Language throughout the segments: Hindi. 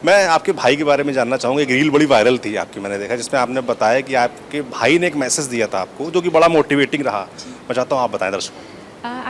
मैं आपके भाई के बारे में जानना चाहूँगा। एक रील बड़ी वायरल थी आपकी, मैंने देखा, जिसमें आपने बताया कि आपके भाई ने एक मैसेज दिया था आपको जो कि बड़ा मोटिवेटिंग रहा। मैं चाहता हूँ आप बताएं दर्शकों को।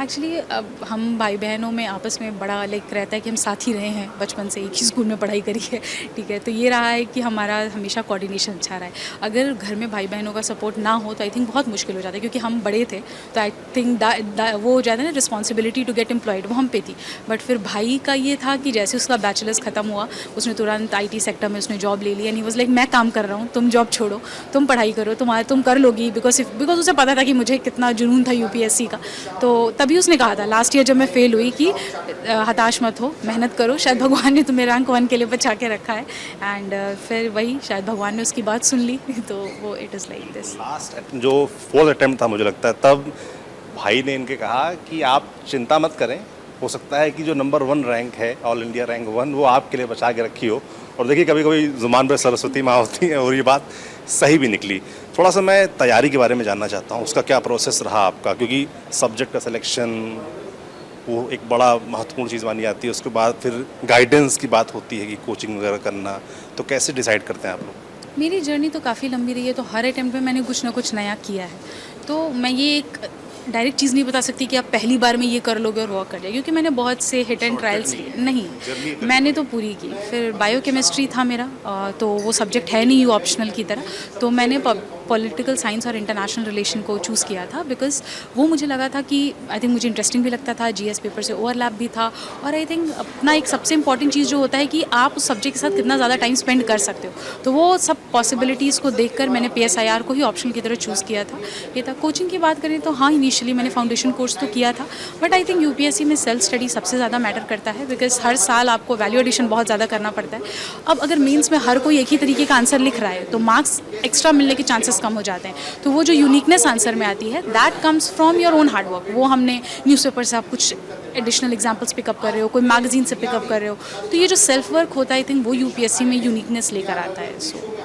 एक्चुअली अब हम भाई बहनों में आपस में बड़ा लाइक रहता है कि हम साथ ही रहे हैं, बचपन से एक ही स्कूल में पढ़ाई करी है, ठीक है। तो ये रहा है कि हमारा हमेशा कोऑर्डिनेशन अच्छा रहा है। अगर घर में भाई बहनों का सपोर्ट ना हो तो आई थिंक बहुत मुश्किल हो जाता है, क्योंकि हम बड़े थे तो आई थिंक वो हो जाता है ना, रिस्पॉन्सिबिलिटी टू गेट एम्प्लॉयड, वो हम पे थी। बट फिर भाई का ये था कि जैसे उसका बैचलर्स ख़त्म हुआ, उसने तुरंत IT सेक्टर में उसने जॉब ले ली एंड ही वाज लाइक मैं काम कर रहा हूँ, तुम जॉब छोड़ो, तुम पढ़ाई करो, तुम कर लोगी, बिकॉज उसे पता था कि मुझे कितना जुनून था UPSC का। तो तभी उसने कहा था लास्ट ईयर जब मैं फेल हुई कि हताश मत हो, मेहनत करो, शायद भगवान ने तुम्हें रैंक 1 के लिए बचा के रखा है। एंड फिर वही शायद भगवान ने उसकी बात सुन ली तो वो it is like this. Last जो 4th अटेम्प्ट था मुझे लगता है, तब भाई ने इनके कहा कि आप चिंता मत करें, हो सकता है कि जो नंबर 1 रैंक है, ऑल इंडिया रैंक 1, वो आपके लिए बचा के रखी हो। और देखिए कभी कभी ज़ुबान पर सरस्वती माँ होती है और ये बात सही भी निकली। थोड़ा सा मैं तैयारी के बारे में जानना चाहता हूँ, उसका क्या प्रोसेस रहा आपका, क्योंकि सब्जेक्ट का सिलेक्शन वो एक बड़ा महत्वपूर्ण चीज़ मानी जाती है। उसके बाद फिर गाइडेंस की बात होती है कि कोचिंग वगैरह करना, तो कैसे डिसाइड करते हैं आप लोग? मेरी जर्नी तो काफ़ी लंबी रही है, तो हर अटेम्प्ट में मैंने कुछ ना कुछ नया किया है। तो मैं ये एक डायरेक्ट चीज़ नहीं बता सकती कि आप पहली बार में ये कर लोगे और वर्क कर जाए, क्योंकि मैंने बहुत से हिट एंड ट्रायल्स किए। नहीं, मैंने तो पूरी की। फिर बायोकेमिस्ट्री था मेरा, तो वो सब्जेक्ट है नहीं ऑप्शनल की तरह, तो मैंने पॉलिटिकल साइंस और इंटरनेशनल रिलेशन को चूज़ किया था, बिकॉज वो मुझे लगा था कि आई थिंक मुझे इंटरेस्टिंग भी लगता था, GS पेपर से ओवरलैप भी था, और आई थिंक अपना एक सबसे इंपॉर्टेंट चीज़ जो होता है कि आप उस सब्जेक्ट के साथ कितना ज़्यादा टाइम स्पेंड कर सकते हो, तो वो सब पॉसिबिलिटीज़ को देखकर मैंने PSIR को ही ऑप्शन की तरह चूज़ किया था। ये था। कोचिंग की बात करें तो हाँ, इनिशियली मैंने फाउंडेशन कोर्स तो किया था, बट आई थिंक UPSC में सेल्फ स्टडी सबसे ज़्यादा मैटर करता है, बिकॉज हर साल आपको वैल्यू एडिशन बहुत ज़्यादा करना पड़ता है। अब अगर मेंस में हर कोई एक ही तरीके का आंसर लिख रहा है तो मार्क्स एक्स्ट्रा मिलने के चांसेस कम हो जाते हैं। तो वो जो यूनिकनेस आंसर में आती है, that comes from your own hard work. वो हमने न्यूज़पेपर से आप कुछ एडिशनल एग्जाम्पल्स पिकअप कर रहे हो, कोई मैगजीन से पिकअप कर रहे हो, तो ये जो सेल्फ वर्क होता है आई थिंक वो UPSC में यूनिकनेस लेकर आता है। सो